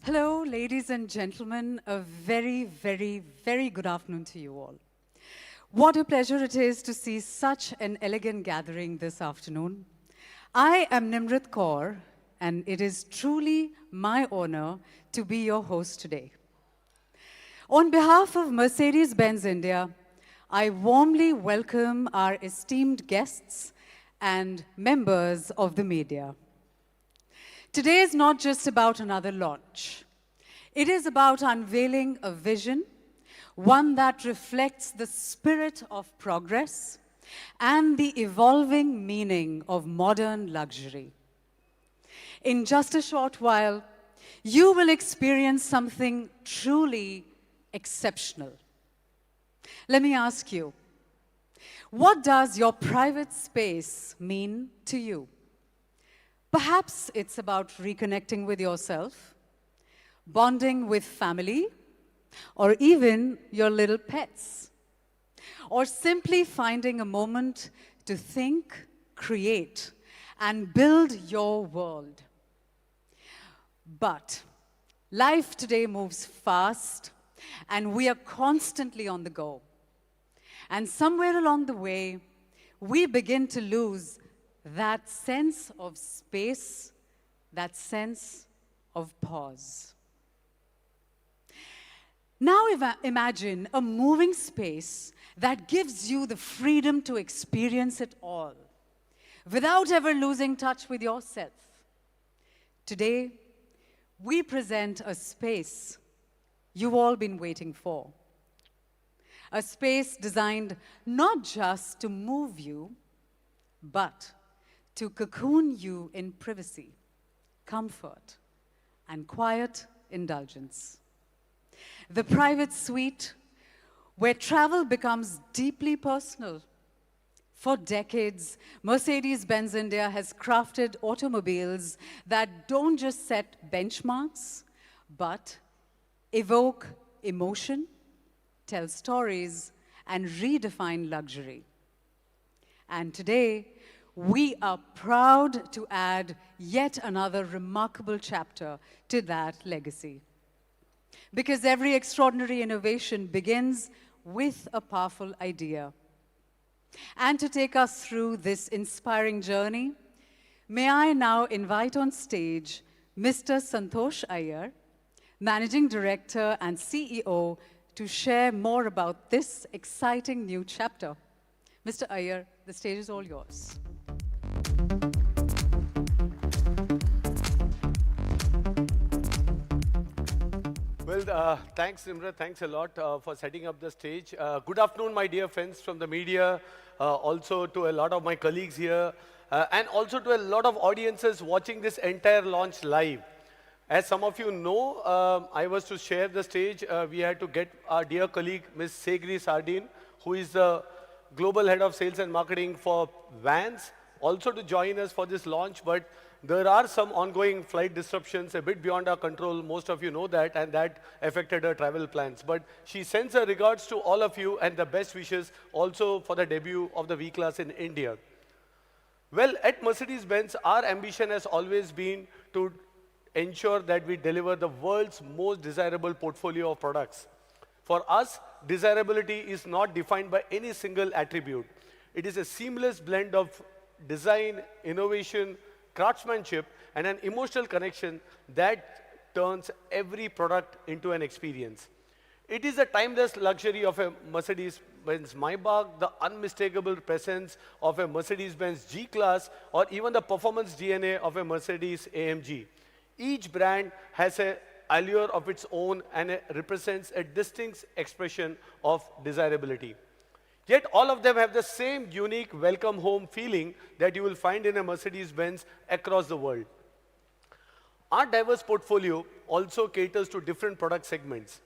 Hello, ladies and gentlemen. A very, very, very good afternoon to you all. What a pleasure it is to see such an elegant gathering this afternoon. I am Nimrit Kaur, and it is truly my honor to be your host today. On behalf of Mercedes-Benz India, I warmly welcome our esteemed guests and members of the media. Today is not just about another launch. It is about unveiling a vision, one that reflects the spirit of progress and the evolving meaning of modern luxury. In just a short while, you will experience something truly exceptional. Let me ask you, what does your private space mean to you? Perhaps it's about reconnecting with yourself, bonding with family, or even your little pets, or simply finding a moment to think, create, and build your world. But life today moves fast, and we are constantly on the go. And somewhere along the way, we begin to lose that sense of space, that sense of pause. Now imagine a moving space that gives you the freedom to experience it all, without ever losing touch with yourself. Today, we present a space you've all been waiting for. A space designed not just to move you, but to cocoon you in privacy, comfort, and quiet indulgence. The private suite, where travel becomes deeply personal. For decades, Mercedes-Benz India has crafted automobiles that don't just set benchmarks, but evoke emotion, tell stories, and redefine luxury. And today, we are proud to add yet another remarkable chapter to that legacy. Because every extraordinary innovation begins with a powerful idea. And to take us through this inspiring journey, may I now invite on stage Mr. Santosh Iyer, Managing Director and CEO, to share more about this exciting new chapter. Mr. Iyer, the stage is all yours. Well, thanks, Nimra. Thanks a lot for setting up the stage. Good afternoon, my dear friends from the media, also to a lot of my colleagues here, and also to a lot of audiences watching this entire launch live. As some of you know, I was to share the stage. We had to get our dear colleague, Ms. Segri Sardin, who is the Global Head of Sales and Marketing for Vans, also to join us for this launch. But there are some ongoing flight disruptions a bit beyond our control. Most of you know that, and that affected her travel plans. But she sends her regards to all of you and the best wishes also for the debut of the V-Class in India. Well, at Mercedes-Benz, our ambition has always been to ensure that we deliver the world's most desirable portfolio of products. For us, desirability is not defined by any single attribute. It is a seamless blend of design, innovation, craftsmanship, and an emotional connection that turns every product into an experience. It is the timeless luxury of a Mercedes-Benz Maybach, the unmistakable presence of a Mercedes-Benz G-Class, or even the performance DNA of a Mercedes AMG. Each brand has an allure of its own and it represents a distinct expression of desirability. Yet all of them have the same unique welcome home feeling that you will find in a Mercedes-Benz across the world. Our diverse portfolio also caters to different product segments.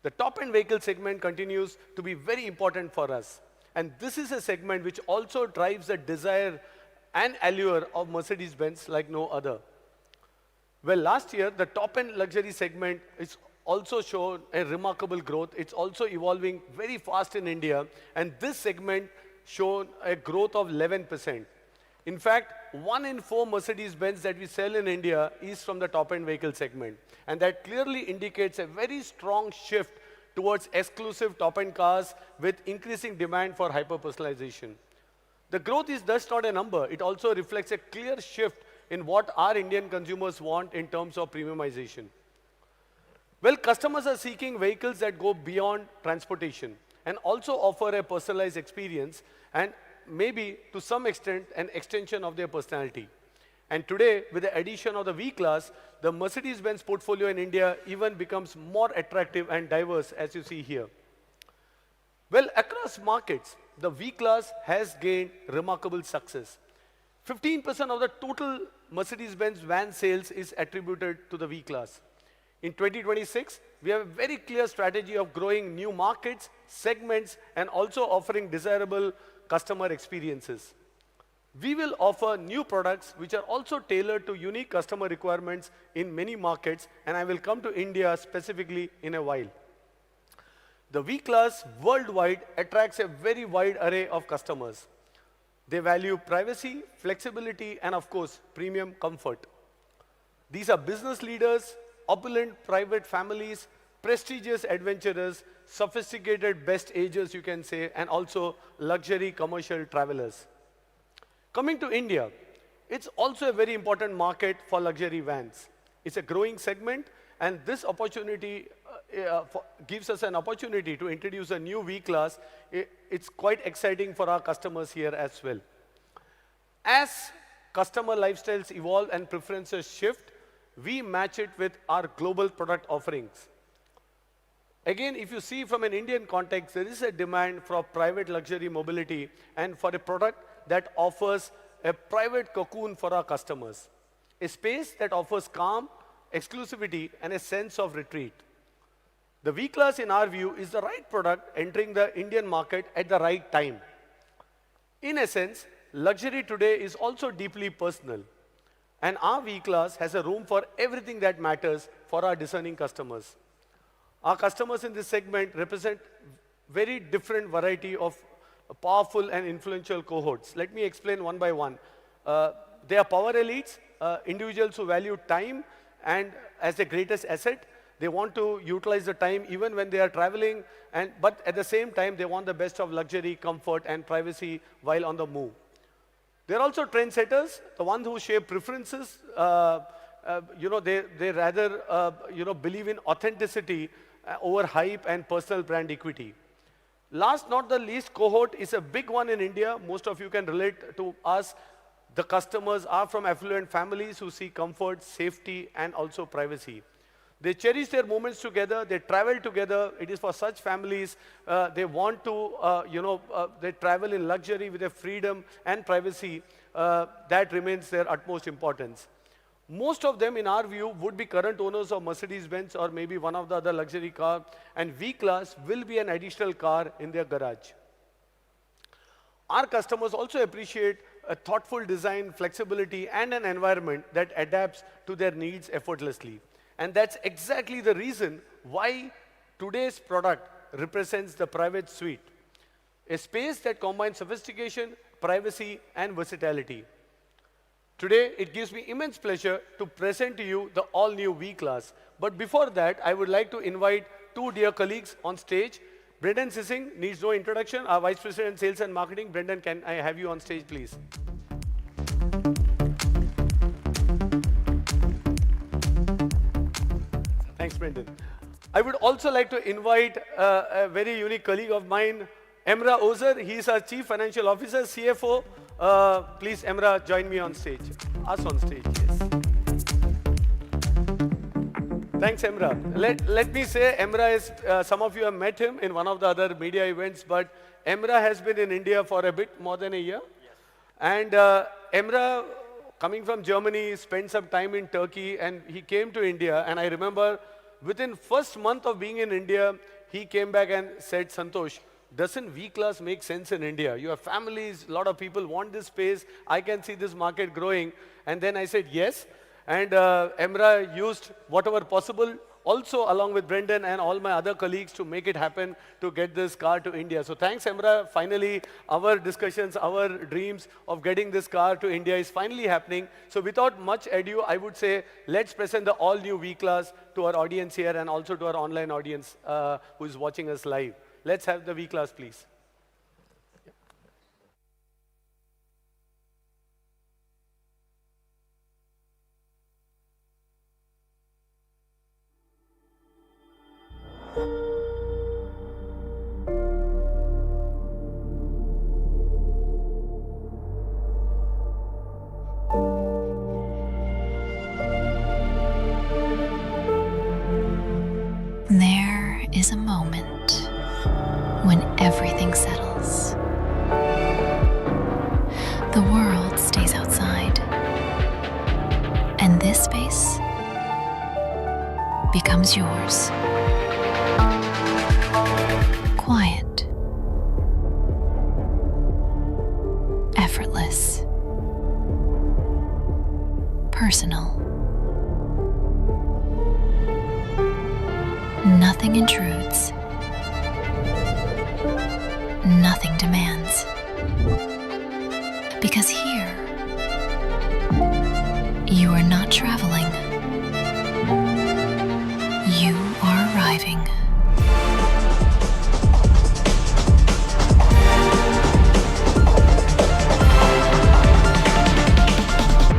The top-end vehicle segment continues to be very important for us. And this is a segment which also drives the desire and allure of Mercedes-Benz like no other. Well, last year, the top-end luxury segment is also shown a remarkable growth. It's also evolving very fast in India, and this segment shown a growth of 11%. In fact, 1 in 4 Mercedes-Benz that we sell in India is from the top-end vehicle segment, and that clearly indicates a very strong shift towards exclusive top-end cars with increasing demand for hyper-personalization. The growth is thus not a number. It also reflects a clear shift in what our Indian consumers want in terms of premiumization. Well, customers are seeking vehicles that go beyond transportation and also offer a personalized experience and maybe to some extent an extension of their personality. And today, with the addition of the V-Class, the Mercedes-Benz portfolio in India even becomes more attractive and diverse, as you see here. Well, across markets, the V-Class has gained remarkable success. 15% of the total Mercedes-Benz van sales is attributed to the V-Class. In 2026, we have a very clear strategy of growing new markets, segments, and also offering desirable customer experiences. We will offer new products which are also tailored to unique customer requirements in many markets, and I will come to India specifically in a while. The V-Class worldwide attracts a very wide array of customers. They value privacy, flexibility, and of course, premium comfort. These are business leaders, opulent private families, prestigious adventurers, sophisticated best agers, you can say, and also luxury commercial travelers. Coming to India, it's also a very important market for luxury vans. It's a growing segment, and this opportunity gives us an opportunity to introduce a new V-Class. It's quite exciting for our customers here as well. As customer lifestyles evolve and preferences shift, we match it with our global product offerings. Again, if you see from an Indian context, there is a demand for private luxury mobility and for a product that offers a private cocoon for our customers. A space that offers calm, exclusivity, and a sense of retreat. The V-Class, in our view, is the right product entering the Indian market at the right time. In essence, luxury today is also deeply personal. And our V-Class has a room for everything that matters for our discerning customers. Our customers in this segment represent very different variety of powerful and influential cohorts. Let me explain one by one. They are power elites, individuals who value time and as their greatest asset. They want to utilize the time even when they are traveling, but at the same time, they want the best of luxury, comfort, and privacy while on the move. They're also trendsetters, the ones who shape preferences. They rather believe in authenticity over hype and personal brand equity. Last not the least, cohort is a big one in India. Most of you can relate to us. The customers are from affluent families who seek comfort, safety, and also privacy. They cherish their moments together. They travel together. It is for such families. They want to, they travel in luxury with their freedom and privacy. That remains their utmost importance. Most of them, in our view, would be current owners of Mercedes-Benz or maybe one of the other luxury cars, and V-Class will be an additional car in their garage. Our customers also appreciate a thoughtful design, flexibility, and an environment that adapts to their needs effortlessly. And that's exactly the reason why today's product represents the private suite, a space that combines sophistication, privacy, and versatility. Today, it gives me immense pleasure to present to you the all-new V-Class. But before that, I would like to invite two dear colleagues on stage. Brendan Sissing needs no introduction, our Vice President, Sales and Marketing. Brendan, can I have you on stage, please? Thanks, Brendan. I would also like to invite a very unique colleague of mine, Emra Ozer. He's our Chief Financial Officer, CFO. Please, Emra, join me on stage. Us on stage, yes. Thanks, Emra. Let me say, Emra is, some of you have met him in one of the other media events, but Emra has been in India for a bit more than a year. Yes. And Emra, coming from Germany, spent some time in Turkey, and he came to India. And I remember within first month of being in India, he came back and said, Santosh, doesn't V-Class make sense in India? You have families, a lot of people want this space. I can see this market growing. And then I said, yes. And Emra used whatever possible, also along with Brendan and all my other colleagues, to make it happen to get this car to India. So thanks, Emra. Finally, our discussions, our dreams of getting this car to India is finally happening. So without much ado, I would say, let's present the all-new V-Class to our audience here and also to our online audience who is watching us live. Let's have the V-Class, please. There is a moment when everything settles. The world stays outside, and this space becomes yours. Quiet, effortless, personal. Nothing intrudes. Nothing demands. Because here, you are not traveling. You are arriving.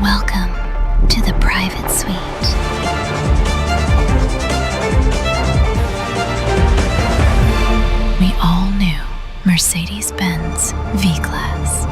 Welcome to the private suite. We all knew Mercedes-Benz V-Class.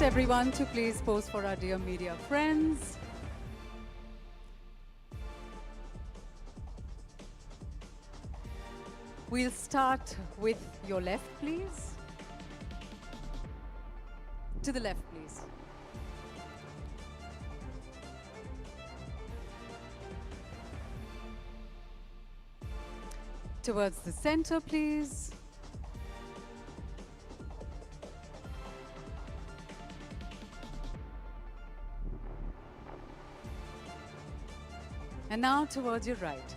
everyone to please pose for our dear media friends. We'll start with your left, please. To the left, please. Towards the center, please. And now towards your right.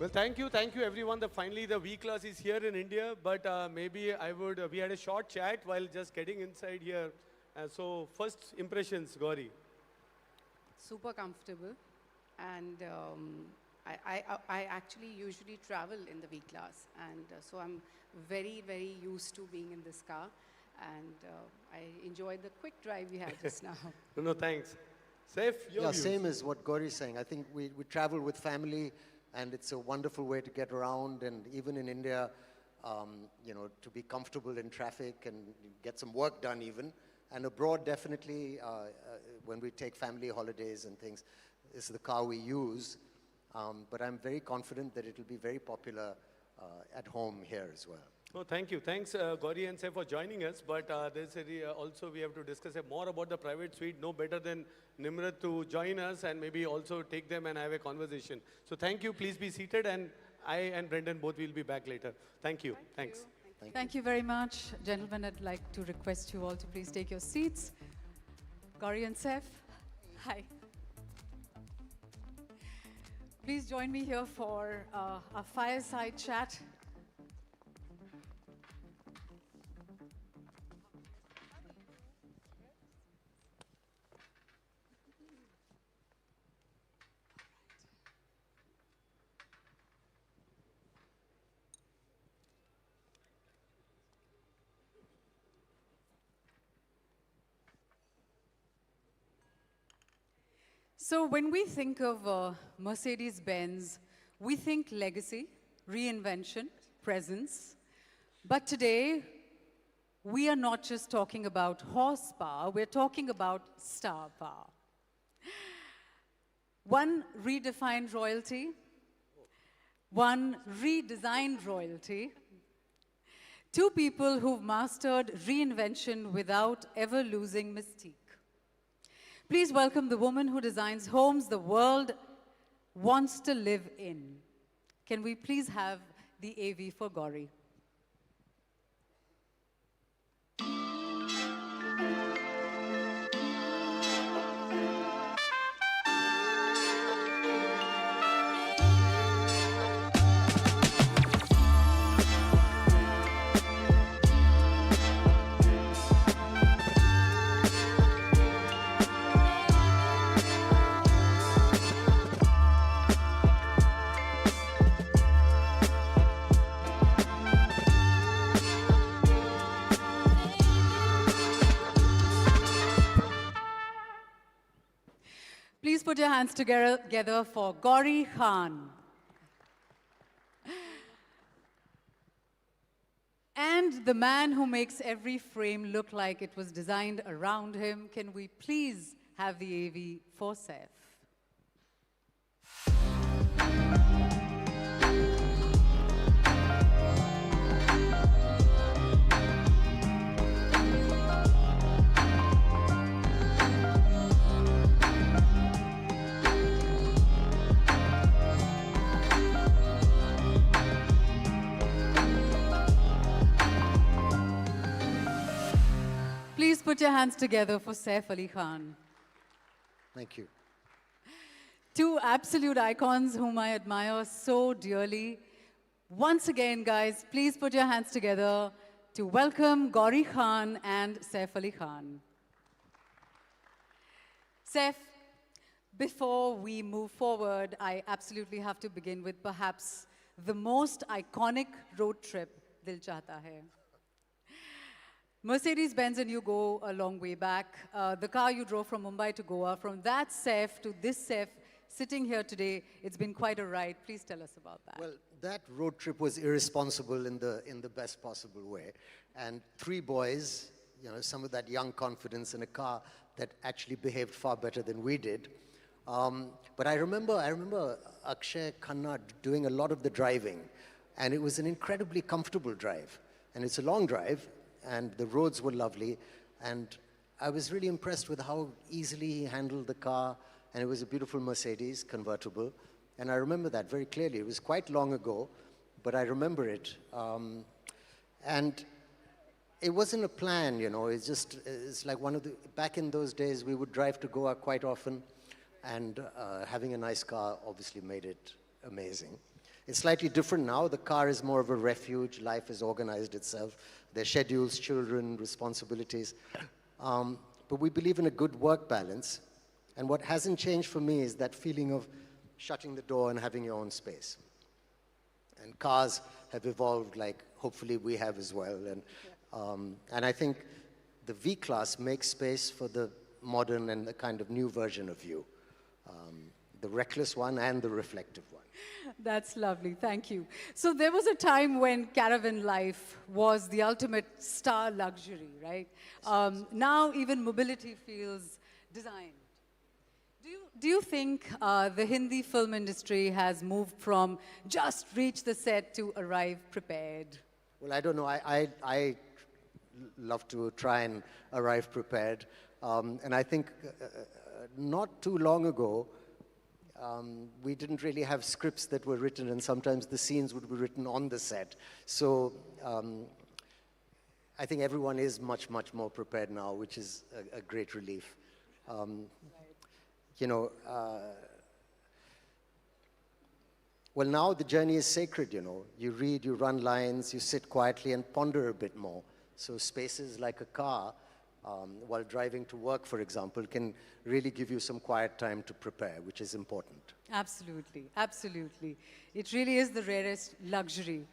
Well, thank you everyone. Finally the V-Class is here in India, but maybe we had a short chat while just getting inside here. So first impressions, Gauri. Super comfortable, and I actually usually travel in the V-Class, and so I'm very, very used to being in this car, and I enjoyed the quick drive we had just now. No, thanks. Saif, your Yeah, views. same as what Gauri is saying. I think we travel with family, and it's a wonderful way to get around. And even in India, to be comfortable in traffic and get some work done even. And abroad, definitely, when we take family holidays and things, this is the car we use. But I'm very confident that it will be very popular at home here as well. Oh, thank you. Thanks, Gauri and Saif, for joining us. But also we have to discuss more about the private suite. No better than Nimrat to join us and maybe also take them and have a conversation. So thank you. Please be seated, and I and Brendan both will be back later. Thank you. Thanks. Thank you very much. Gentlemen, I'd like to request you all to please take your seats. Gauri and Saif, hi. Please join me here for a fireside chat. So when we think of Mercedes-Benz, we think legacy, reinvention, presence. But today, we are not just talking about horsepower, we're talking about star power. One redefined royalty, one redesigned royalty, two people who've mastered reinvention without ever losing mystique. Please welcome the woman who designs homes the world wants to live in. Can we please have the AV for Gauri? Please put your hands together for Gauri Khan. And the man who makes every frame look like it was designed around him. Can we please have the AV for Saif? Please put your hands together for Saif Ali Khan. Thank you. Two absolute icons whom I admire so dearly. Once again, guys, please put your hands together to welcome Gauri Khan and Saif Ali Khan. Saif, before we move forward, I absolutely have to begin with perhaps the most iconic road trip, Dil Chahta Hai. Mercedes-Benz and you go a long way back. The car you drove from Mumbai to Goa, from that Saif to this Saif sitting here today, it's been quite a ride. Please tell us about that. Well, that road trip was irresponsible in the best possible way. And three boys, you know, some of that young confidence in a car that actually behaved far better than we did. But I remember Akshay Khanna doing a lot of the driving, and it was an incredibly comfortable drive. And it's a long drive, and the roads were lovely, and I was really impressed with how easily he handled the car, and it was a beautiful Mercedes convertible, and I remember that very clearly. It was quite long ago, but I remember it. And it wasn't a plan, you know, it's like back in those days, we would drive to Goa quite often, and having a nice car obviously made it amazing. It's slightly different now. The car is more of a refuge. Life has organized itself. Their schedules, children, responsibilities. But we believe in a good work balance. And what hasn't changed for me is that feeling of shutting the door and having your own space. And cars have evolved like hopefully we have as well. And I think the V-Class makes space for the modern and the kind of new version of you. The reckless one and the reflective one. That's lovely, thank you. So there was a time when caravan life was the ultimate star luxury, right? Now even mobility feels designed. Do you think the Hindi film industry has moved from just reach the set to arrive prepared? Well, I don't know. I love to try and arrive prepared. And I think not too long ago, we didn't really have scripts that were written, and sometimes the scenes would be written on the set. So I think everyone is much, much more prepared now, which is a great relief. You know, well, now the journey is sacred, you know. You read, you run lines, you sit quietly and ponder a bit more. So spaces like a car, while driving to work, for example, can really give you some quiet time to prepare, which is important. Absolutely, absolutely. It really is the rarest luxury.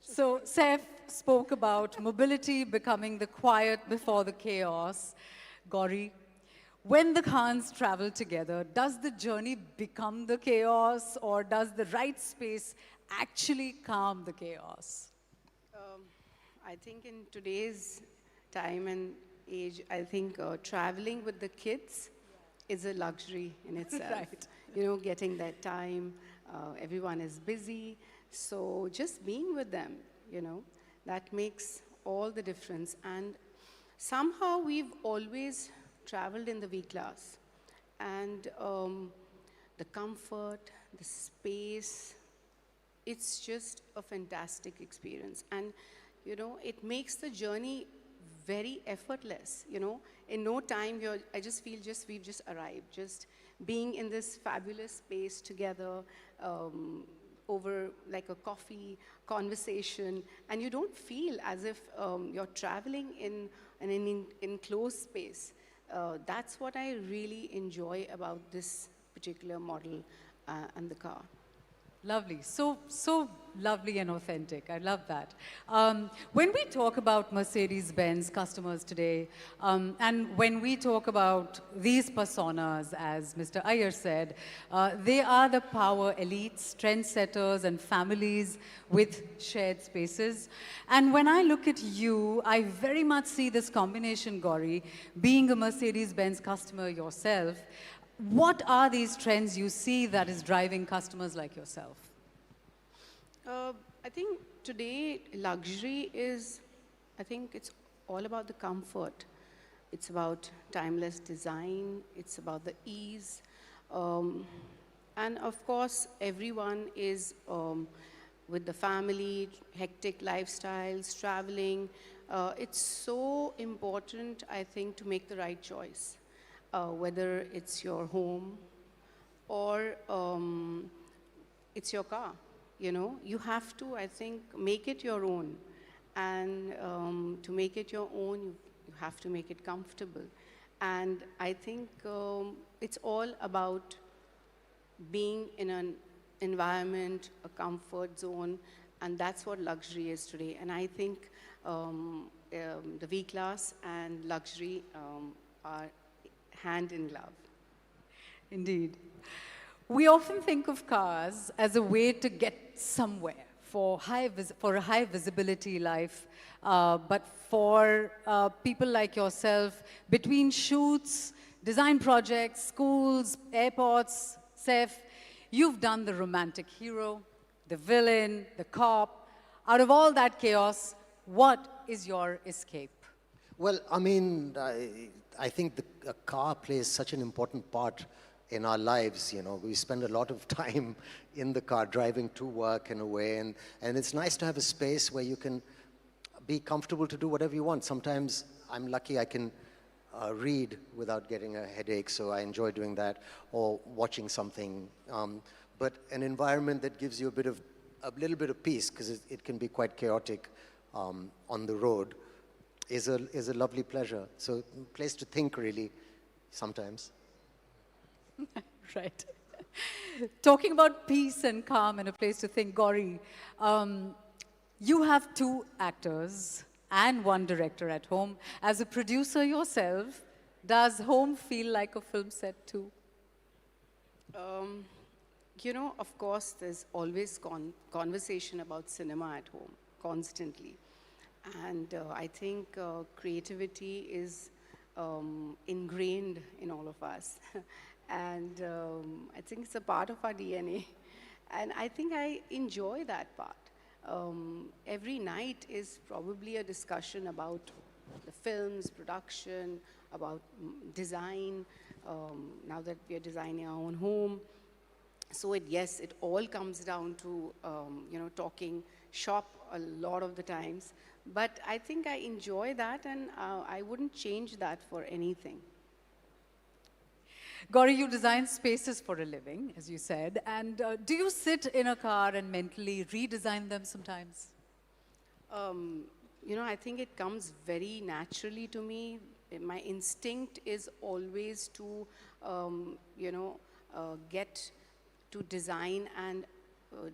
So Saif spoke about mobility becoming the quiet before the chaos. Gauri, when the Khans travel together, does the journey become the chaos, or does the right space actually calm the chaos? I think in today's time and age, I think traveling with the kids is a luxury in itself. Right. You know, getting that time, everyone is busy, so just being with them, you know, that makes all the difference. And somehow we've always traveled in the V-Class, and the comfort, the space, it's just a fantastic experience. And you know, it makes the journey very effortless, you know. In no time, I just feel we've just arrived, just being in this fabulous space together, over like a coffee conversation, and you don't feel as if you're traveling in an enclosed space. That's what I really enjoy about this particular model and the car. Lovely, so lovely and authentic. I love that. When we talk about Mercedes-Benz customers today, and when we talk about these personas, as Mr. Iyer said, they are the power elites, trendsetters, and families with shared spaces. And when I look at you, I very much see this combination, Gauri, being a Mercedes-Benz customer yourself. What are these trends you see that is driving customers like yourself? I think today luxury is, I think it's all about the comfort. It's about timeless design. It's about the ease. And of course, everyone is with the family, hectic lifestyles, traveling. It's so important, I think, to make the right choice. Whether it's your home or it's your car. you know, you have to, I think, make it your own. And to make it your own, you have to make it comfortable. And I think it's all about being in an environment, a comfort zone, and that's what luxury is today. And I think the V-Class and luxury are hand in glove. Indeed. We often think of cars as a way to get somewhere for a high visibility life. But for people like yourself, between shoots, design projects, schools, airports, Saif, you've done the romantic hero, the villain, the cop. Out of all that chaos, what is your escape? Well, I mean, I think a car plays such an important part in our lives. You know, we spend a lot of time in the car driving to work and away, and it's nice to have a space where you can be comfortable to do whatever you want. Sometimes I'm lucky I can read without getting a headache, so I enjoy doing that, or watching something. But an environment that gives you a little bit of peace, because it can be quite chaotic on the road, is a lovely pleasure. So a place to think, really, sometimes. Right. Talking about peace and calm and a place to think, Gauri, you have 2 actors and 1 director at home. As a producer yourself, does home feel like a film set too? You know, of course, there's always conversation about cinema at home, constantly. And I think creativity is ingrained in all of us. And I think it's a part of our DNA. And I think I enjoy that part. Every night is probably a discussion about the film's production, about design, now that we are designing our own home. So yes, it all comes down to, you know, talking shop a lot of the times. But I think I enjoy that, and I wouldn't change that for anything. Gauri, you design spaces for a living, as you said. And do you sit in a car and mentally redesign them sometimes? You know, I think it comes very naturally to me. My instinct is always to, you know, get to design and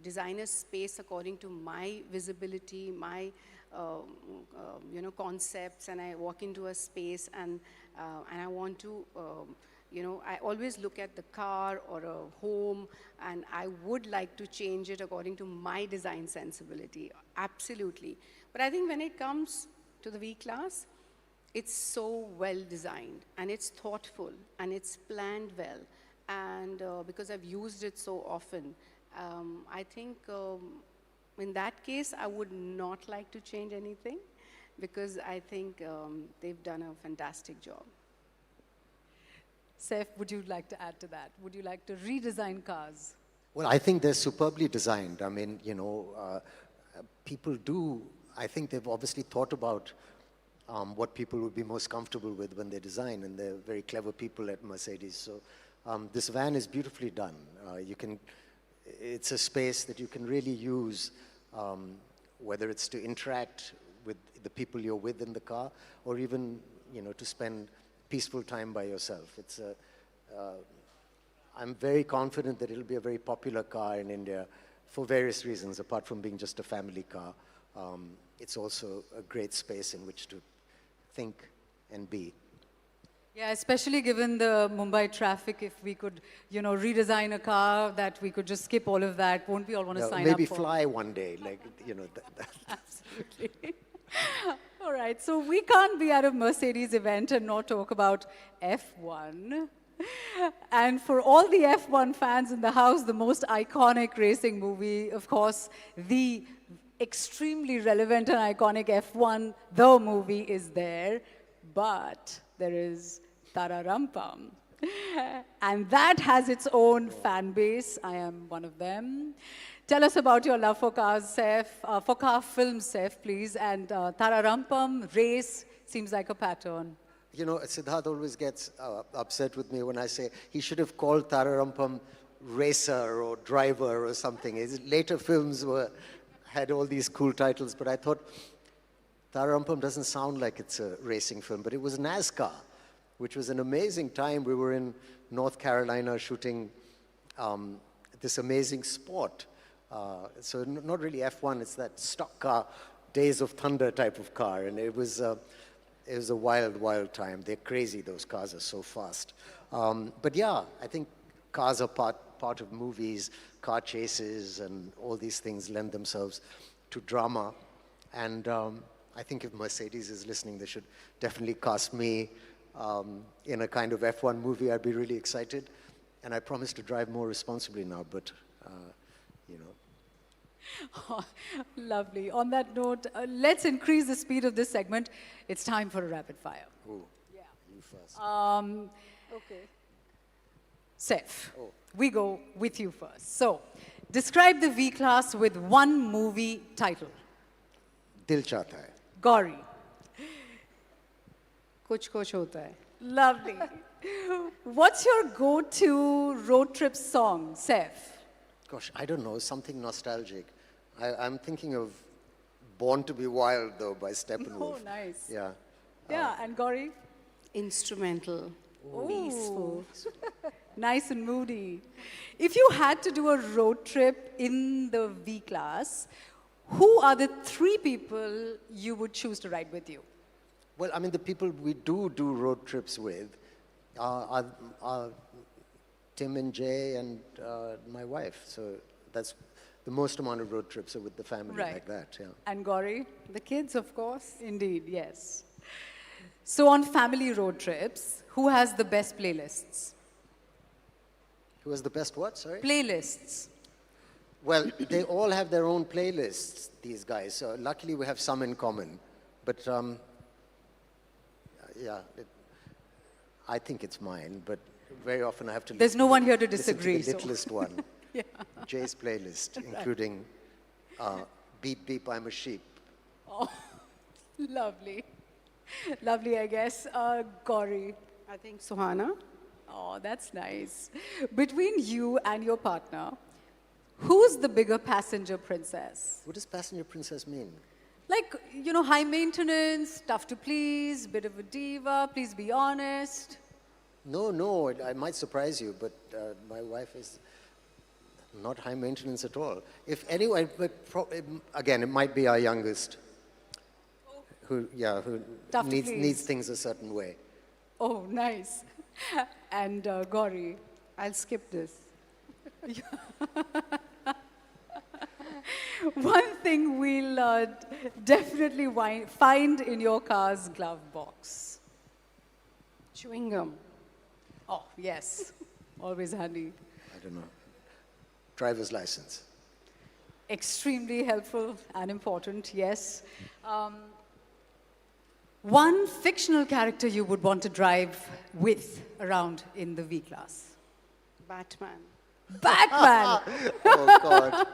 design a space according to my visibility, my you know, concepts, and I walk into a space and I want to, you know, I always look at the car or a home, and I would like to change it according to my design sensibility, absolutely. But I think when it comes to the V-Class, it's so well designed, and it's thoughtful, and it's planned well. And because I've used it so often, I think in that case, I would not like to change anything, because I think they've done a fantastic job. Saif, would you like to add to that? Would you like to redesign cars? Well, I think they're superbly designed. I mean, you know, people do, I think they've obviously thought about what people would be most comfortable with when they design, and they're very clever people at Mercedes. So this van is beautifully done. It's a space that you can really use, whether it's to interact with the people you're with in the car, or even, you know, to spend peaceful time by yourself. I'm very confident that it'll be a very popular car in India for various reasons, apart from being just a family car. It's also a great space in which to think and be. Yeah, especially given the Mumbai traffic, if we could, you know, redesign a car that we could just skip all of that, won't we all want to sign up for? Maybe fly one day, like, you know. Absolutely. All right, so we can't be at a Mercedes event and not talk about F1. And for all the F1 fans in the house, the most iconic racing movie, of course, the extremely relevant and iconic F1, the movie is there, but there is Tararampam. And that has its own fan base. I am one of them. Tell us about your love for cars, Saif, for car films, Saif, please. And Tararampam, race, seems like a pattern. You know, Siddharth always gets upset with me when I say he should have called Tararampam racer or driver or something. Later films had all these cool titles, but I thought Tarampam doesn't sound like it's a racing film, but it was NASCAR, which was an amazing time. We were in North Carolina shooting this amazing sport. So not really F1, it's that stock car, Days of Thunder type of car, and it was a wild, wild time. They're crazy, those cars are so fast. But yeah, I think cars are part of movies, car chases, and all these things lend themselves to drama. And I think if Mercedes is listening, they should definitely cast me in a kind of F1 movie. I'd be really excited. And I promise to drive more responsibly now, but, you know. Oh, lovely. On that note, let's increase the speed of this segment. It's time for a rapid fire. Ooh, yeah. You first. Okay. Saif, we go with you first. So, describe the V-Class with one movie title. Dil Chahta Hai. Gauri. Kuch kuch hota hai. Lovely. What's your go-to road trip song, Saif? Gosh, I don't know, something nostalgic. I'm thinking of Born to Be Wild, though, by Steppenwolf. Oh, nice. Yeah. Yeah, and Gauri? Instrumental. Peaceful. Nice and moody. If you had to do a road trip in the V-Class, who are the three people you would choose to ride with you? Well, I mean, the people we do road trips with are Tim and Jay and my wife. So that's the most amount of road trips are with the family like that. Yeah. And Gauri? The kids, of course. Indeed, yes. So on family road trips, who has the best playlists? Who has the best what, sorry? Playlists. Well, they all have their own playlists, these guys. So luckily we have some in common. But yeah, I think it's mine, but very often I have to There's no one here to listen disagree. to the littlest one. Yeah. Jay's playlist, including Beep Beep, I'm a Sheep. Oh, lovely. Lovely, I guess. Gauri. I think Suhana. Oh, that's nice. Between you and your partner, who's the bigger passenger princess? What does passenger princess mean? Like, you know, high maintenance, tough to please, bit of a diva, please be honest. No, I might surprise you, but my wife is not high maintenance at all. If anyone, again, it might be our youngest, who Tough to needs please. things a certain way. Oh, nice. And Gauri. I'll skip this. One thing we'll definitely find in your car's glove box. Chewing gum. Oh, yes. Always handy. I don't know. Driver's license. Extremely helpful and important, yes. One fictional character you would want to drive with around in the V-Class? Batman. Batman! Oh, God.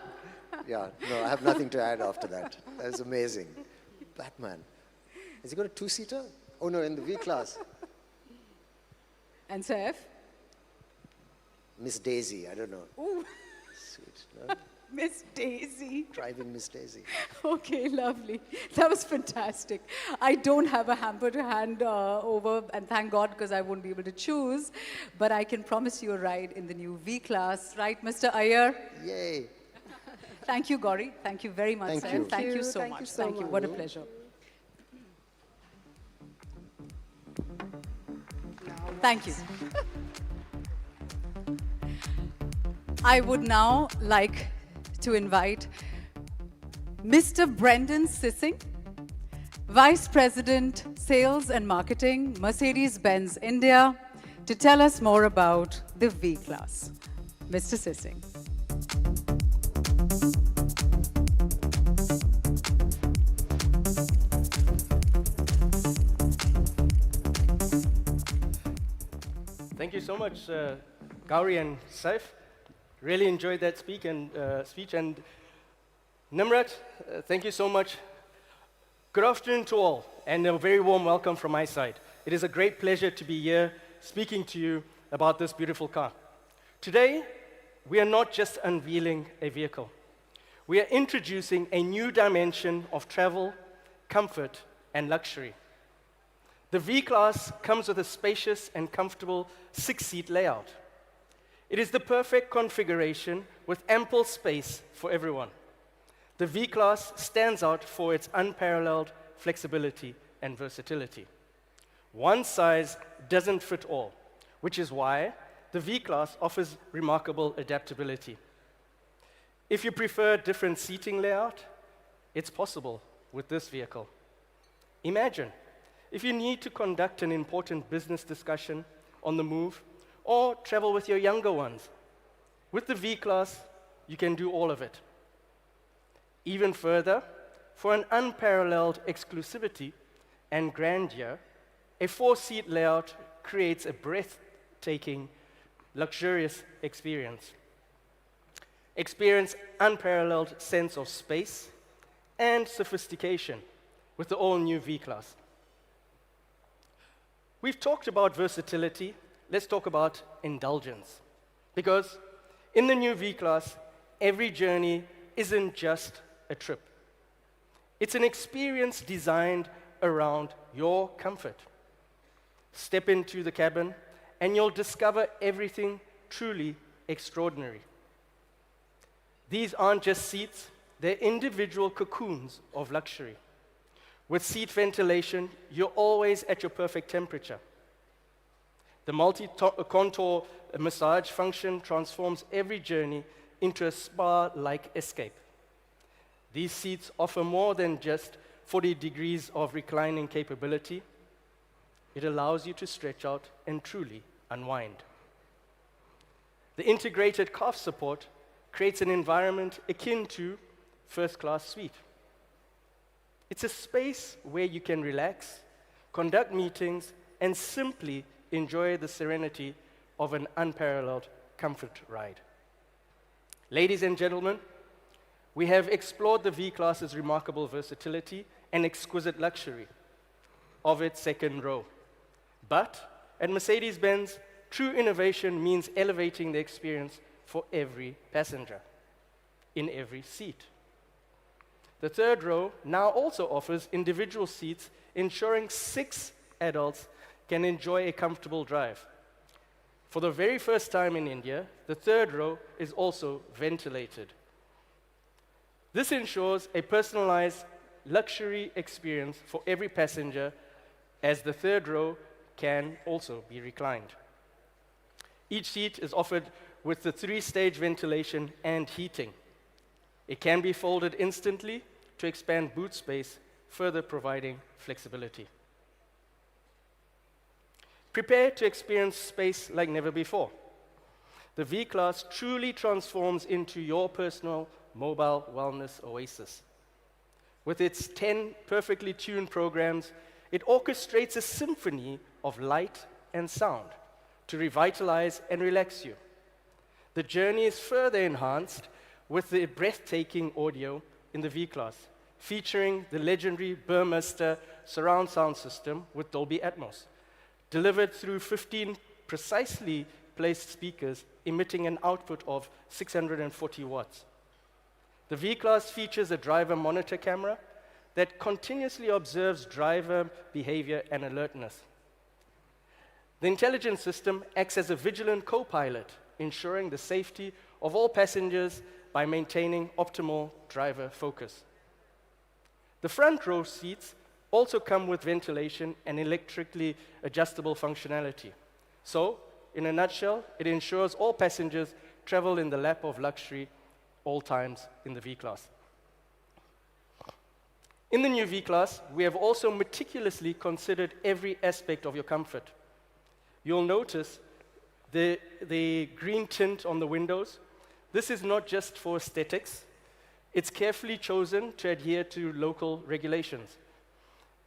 Yeah, no, I have nothing to add after that. That was amazing. Batman. Has he got a two-seater? Oh, no, in the V-Class. And Saif? Miss Daisy, I don't know. Ooh, Sweet, no? Miss Daisy. Driving Miss Daisy. Okay, lovely. That was fantastic. I don't have a hamper to hand over, and thank God, because I won't be able to choose. But I can promise you a ride in the new V-Class. Right, Mr. Iyer? Yay. Thank you, Gauri. Thank you very much, Thank Saif. you. Thank you so Thank much. you so Thank you. much. What a pleasure. Thank you. I would now like to invite Mr. Brendan Sissing, Vice President, Sales and Marketing, Mercedes-Benz India, to tell us more about the V-Class. Mr. Sissing. Thank you so much, Gauri and Saif. Really enjoyed that speech. And Nimrat, thank you so much. Good afternoon to all, and a very warm welcome from my side. It is a great pleasure to be here speaking to you about this beautiful car. Today, we are not just unveiling a vehicle. We are introducing a new dimension of travel, comfort, and luxury. The V-Class comes with a spacious and comfortable 6-seat layout. It is the perfect configuration with ample space for everyone. The V-Class stands out for its unparalleled flexibility and versatility. One size doesn't fit all, which is why the V-Class offers remarkable adaptability. If you prefer different seating layout, it's possible with this vehicle. Imagine if you need to conduct an important business discussion on the move or travel with your younger ones. With the V-Class, you can do all of it. Even further, for an unparalleled exclusivity and grandeur, a 4-seat layout creates a breathtaking, luxurious experience. Experience unparalleled sense of space and sophistication with the all-new V-Class. We've talked about versatility. Let's talk about indulgence. Because in the new V-Class, every journey isn't just a trip. It's an experience designed around your comfort. Step into the cabin, and you'll discover everything truly extraordinary. These aren't just seats, they're individual cocoons of luxury. With seat ventilation, you're always at your perfect temperature. The multi-contour massage function transforms every journey into a spa-like escape. These seats offer more than just 40 degrees of reclining capability. It allows you to stretch out and truly unwind. The integrated calf support creates an environment akin to first-class suite. It's a space where you can relax, conduct meetings, and simply enjoy the serenity of an unparalleled comfort ride. Ladies and gentlemen, we have explored the V-Class's remarkable versatility and exquisite luxury of its second row. But at Mercedes-Benz, true innovation means elevating the experience for every passenger, in every seat. The third row now also offers individual seats, ensuring 6 adults can enjoy a comfortable drive. For the very first time in India, the third row is also ventilated. This ensures a personalized luxury experience for every passenger, as the third row can also be reclined. Each seat is offered with the 3-stage ventilation and heating. It can be folded instantly to expand boot space, further providing flexibility. Prepare to experience space like never before. The V-Class truly transforms into your personal mobile wellness oasis. With its 10 perfectly tuned programs, it orchestrates a symphony of light and sound to revitalize and relax you. The journey is further enhanced with the breathtaking audio in the V-Class, featuring the legendary Burmester surround sound system with Dolby Atmos, delivered through 15 precisely placed speakers emitting an output of 640 watts. The V-Class features a driver monitor camera that continuously observes driver behavior and alertness. The intelligence system acts as a vigilant co-pilot, ensuring the safety of all passengers by maintaining optimal driver focus. The front row seats also come with ventilation and electrically adjustable functionality. So, in a nutshell, it ensures all passengers travel in the lap of luxury all times in the V-Class. In the new V-Class, we have also meticulously considered every aspect of your comfort. You'll notice the green tint on the windows. This is not just for aesthetics. It's carefully chosen to adhere to local regulations.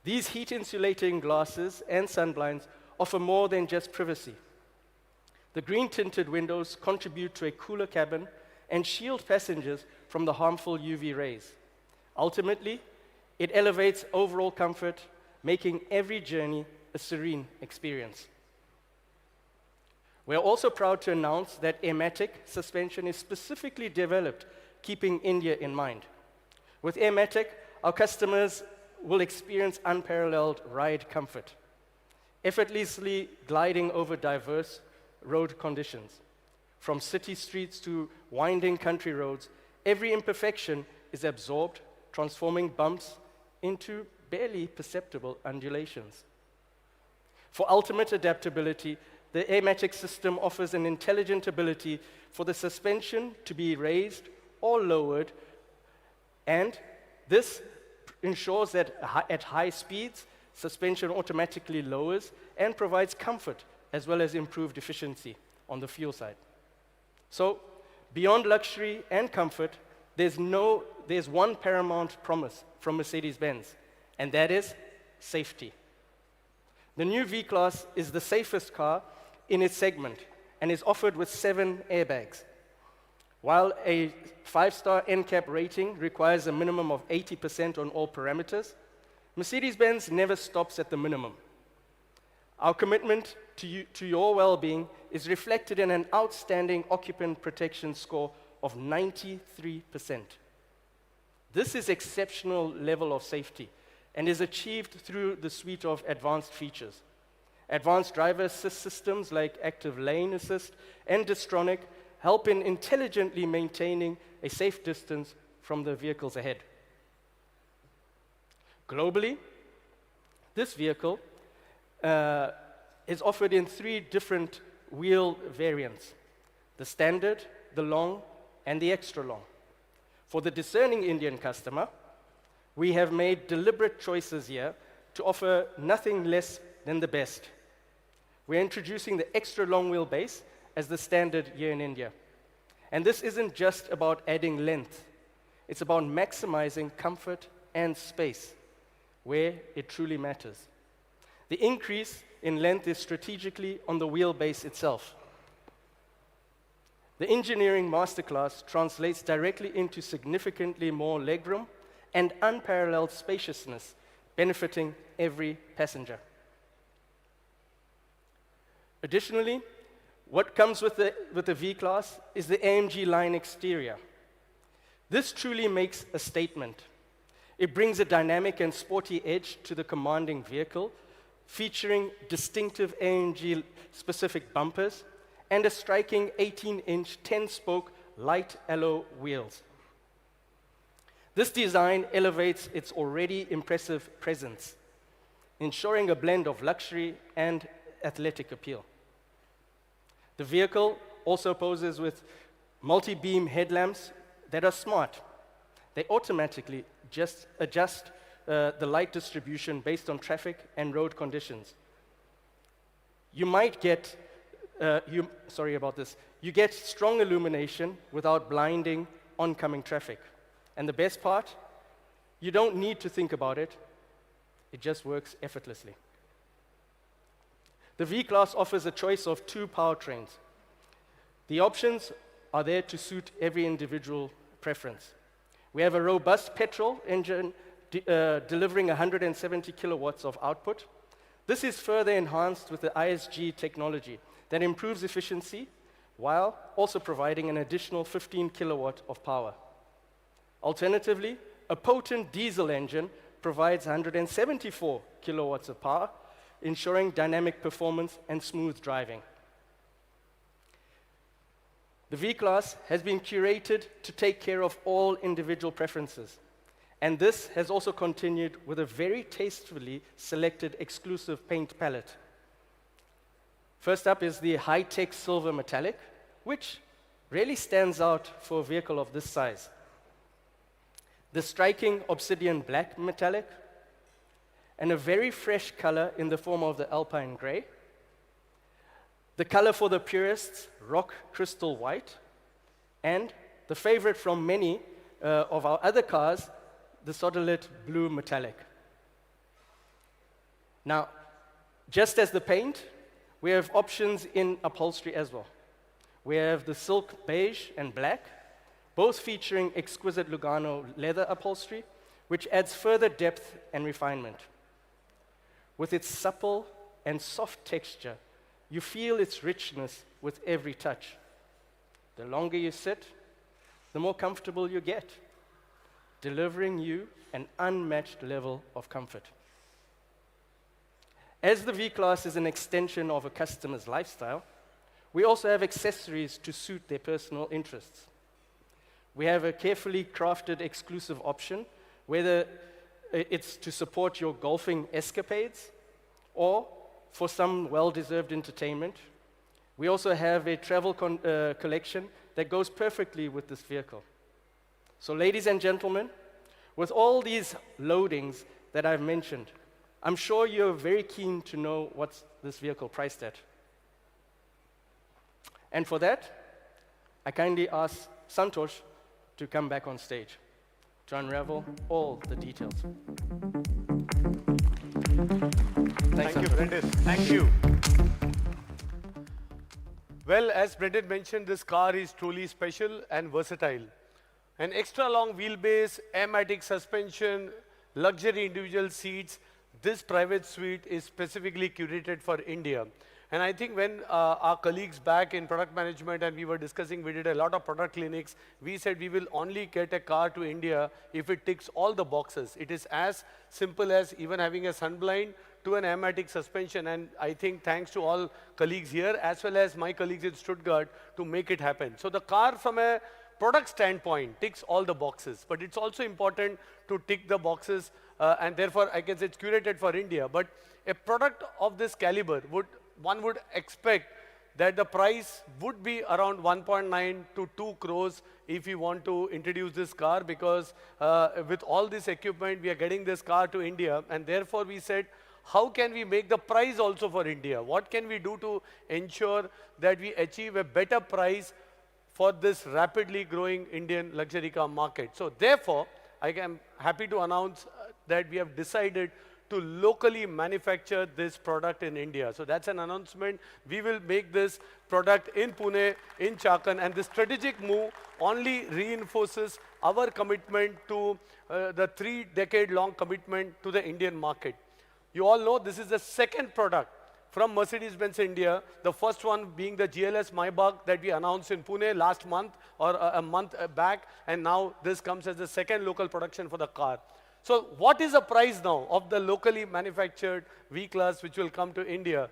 These heat-insulating glasses and sunblinds offer more than just privacy. The green-tinted windows contribute to a cooler cabin and shield passengers from the harmful UV rays. Ultimately, it elevates overall comfort, making every journey a serene experience. We're also proud to announce that Airmatic suspension is specifically developed keeping India in mind. With Airmatic, our customers will experience unparalleled ride comfort, effortlessly gliding over diverse road conditions. From city streets to winding country roads, every imperfection is absorbed, transforming bumps into barely perceptible undulations. For ultimate adaptability, the Airmatic system offers an intelligent ability for the suspension to be raised or lowered, and this ensures that at high speeds, suspension automatically lowers and provides comfort as well as improved efficiency on the fuel side. So, beyond luxury and comfort, there's one paramount promise from Mercedes-Benz, and that is safety. The new V-Class is the safest car in its segment and is offered with 7 airbags. While a 5-star NCAP rating requires a minimum of 80% on all parameters, Mercedes-Benz never stops at the minimum. Our commitment to your well-being is reflected in an outstanding occupant protection score of 93%. This is exceptional level of safety and is achieved through the suite of advanced features. Advanced driver assist systems like active lane assist and Distronic help in intelligently maintaining a safe distance from the vehicles ahead. Globally, this vehicle is offered in 3 different wheel variants: the standard, the long, and the extra long. For the discerning Indian customer, we have made deliberate choices here to offer nothing less than the best. We're introducing the extra long wheelbase as the standard here in India. And this isn't just about adding length. It's about maximizing comfort and space where it truly matters. The increase in length is strategically on the wheelbase itself. The engineering masterclass translates directly into significantly more legroom and unparalleled spaciousness, benefiting every passenger. Additionally, what comes with the V-Class is the AMG line exterior. This truly makes a statement. It brings a dynamic and sporty edge to the commanding vehicle, featuring distinctive AMG-specific bumpers and a striking 18-inch 10-spoke light alloy wheels. This design elevates its already impressive presence, ensuring a blend of luxury and athletic appeal. The vehicle also poses with multi-beam headlamps that are smart. They automatically just adjust the light distribution based on traffic and road conditions. You get strong illumination without blinding oncoming traffic. And the best part, you don't need to think about it. It just works effortlessly. The V-Class offers a choice of 2 powertrains. The options are there to suit every individual preference. We have a robust petrol engine delivering 170 kilowatts of output. This is further enhanced with the ISG technology that improves efficiency while also providing an additional 15 kilowatt of power. Alternatively, a potent diesel engine provides 174 kilowatts of power, ensuring dynamic performance and smooth driving. The V-Class has been curated to take care of all individual preferences, and this has also continued with a very tastefully selected exclusive paint palette. First up is the high-tech silver metallic, which really stands out for a vehicle of this size. The striking obsidian black metallic, and a very fresh color in the form of the alpine gray. The color for the purists, rock crystal white, and the favorite from many of our other cars, the solid blue metallic. Now, just as the paint, we have options in upholstery as well. We have the silk beige and black, both featuring exquisite Lugano leather upholstery, which adds further depth and refinement. With its supple and soft texture, You feel its richness with every touch. The longer you sit, the more comfortable you get, delivering you an unmatched level of comfort. As the V-Class is an extension of a customer's lifestyle, we also have accessories to suit their personal interests. We have a carefully crafted exclusive option, whether it's to support your golfing escapades or for some well-deserved entertainment. We also have a travel collection that goes perfectly with this vehicle. So ladies and gentlemen, with all these loadings that I've mentioned, I'm sure you're very keen to know what's this vehicle priced at. And for that, I kindly ask Santosh to come back on stage to unravel all the details. Thanks, Thank you, Santosh. Brendan. Thank you. Well, as Brendan mentioned, this car is truly special and versatile. An extra long wheelbase, air-matic suspension, luxury individual seats, this private suite is specifically curated for India. And I think when our colleagues back in product management and we were discussing, we did a lot of product clinics, we said we will only get a car to India if it ticks all the boxes. It is as simple as even having a sunblind to an air-matic suspension, and I think thanks to all colleagues here as well as my colleagues in Stuttgart to make it happen. So the car from a product standpoint ticks all the boxes, but it's also important to tick the boxes and therefore I guess it's curated for India. But a product of this caliber, one would expect that the price would be around 1.9 to 2 crores if you want to introduce this car, because with all this equipment we are getting this car to India, and therefore we said, how can we make the price also for India? What can we do to ensure that we achieve a better price for this rapidly growing Indian luxury car market? So therefore, I am happy to announce that we have decided to locally manufacture this product in India. So that's an announcement. We will make this product in Pune, in Chakan, and this strategic move only reinforces our commitment to the 3-decade-long commitment to the Indian market. You all know this is the second product from Mercedes-Benz India, the first one being the GLS Maybach that we announced in Pune last month or a month back, and now this comes as the second local production for the car. So what is the price now of the locally manufactured V-Class which will come to India?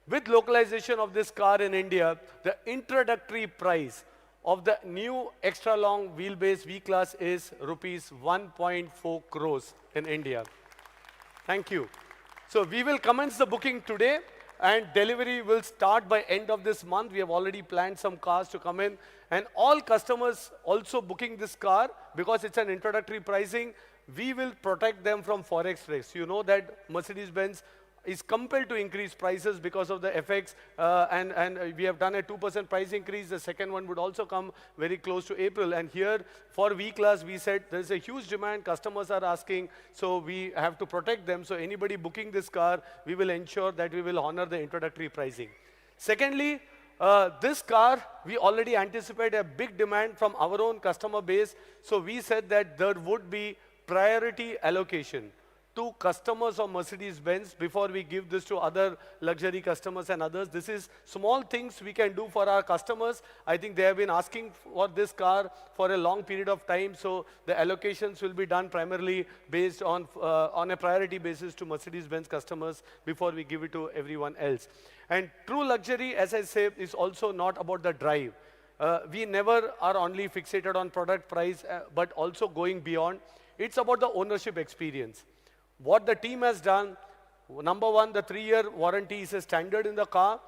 With localization of this car in India, the introductory price of the new extra long wheelbase V-Class is rupees 1.4 crores in India. Thank you. So we will commence the booking today, and delivery will start by end of this month. We have already planned some cars to come in, and all customers also booking this car, because it's an introductory pricing, we will protect them from forex risk. You know that Mercedes-Benz is compelled to increase prices because of the effects, and we have done a 2% price increase. The second one would also come very close to April. And here for V-Class, we said there's a huge demand, customers are asking, so we have to protect them. So anybody booking this car, we will ensure that we will honor the introductory pricing. Secondly, this car, we already anticipate a big demand from our own customer base. So we said that there would be priority allocation to customers of Mercedes-Benz before we give this to other luxury customers and others. This is small things we can do for our customers. I think they have been asking for this car for a long period of time, so the allocations will be done primarily based on a priority basis to Mercedes-Benz customers before we give it to everyone else. And true luxury, as I say, is also not about the drive. We never are only fixated on product price, but also going beyond. It's about the ownership experience. What the team has done, number one, the 3-year warranty is a standard in the car,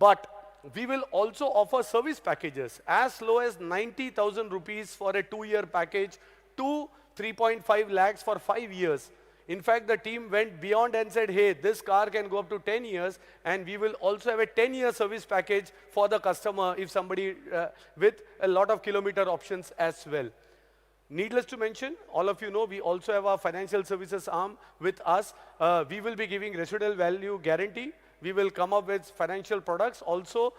but we will also offer service packages as low as 90,000 rupees for a 2-year package to 3.5 lakhs for 5 years. In fact, the team went beyond and said, hey, this car can go up to 10 years, and we will also have a 10-year service package for the customer if somebody with a lot of kilometer options as well. Needless to mention, all of you know, we also have our financial services arm with us. We will be giving residual value guarantee. We will come up with financial products also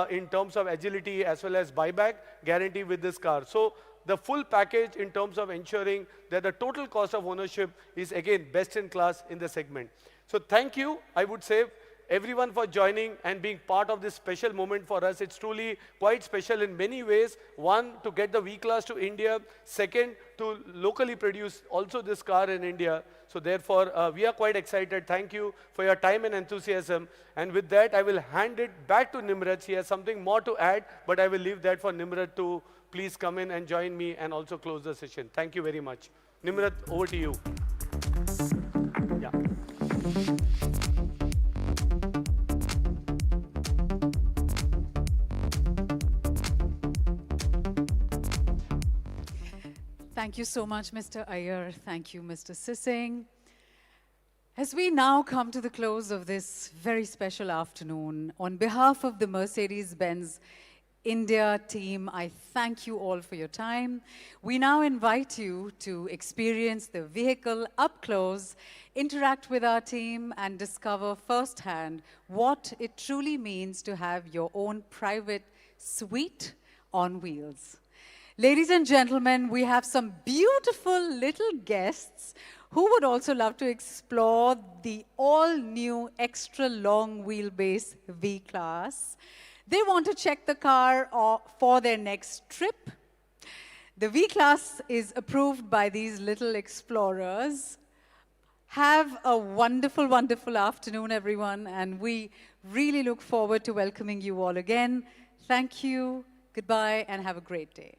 in terms of agility as well as buyback guarantee with this car. So the full package in terms of ensuring that the total cost of ownership is again best in class in the segment. So thank you, I would say, everyone for joining and being part of this special moment for us. It's truly quite special in many ways. One, to get the V-Class to India. Second, to locally produce also this car in India. So therefore, we are quite excited. Thank you for your time and enthusiasm. And with that, I will hand it back to Nimrat. He has something more to add, but I will leave that for Nimrat to please come in and join me and also close the session. Thank you very much. Nimrat, over to you. Yeah. Thank you so much, Mr. Iyer. Thank you, Mr. Sissing. As we now come to the close of this very special afternoon, on behalf of the Mercedes-Benz India team, I thank you all for your time. We now invite you to experience the vehicle up close, interact with our team, and discover firsthand what it truly means to have your own private suite on wheels. Ladies and gentlemen, we have some beautiful little guests who would also love to explore the all-new extra long wheelbase V-Class. They want to check the car for their next trip. The V-Class is approved by these little explorers. Have a wonderful, wonderful afternoon, everyone, and we really look forward to welcoming you all again. Thank you, goodbye, and have a great day.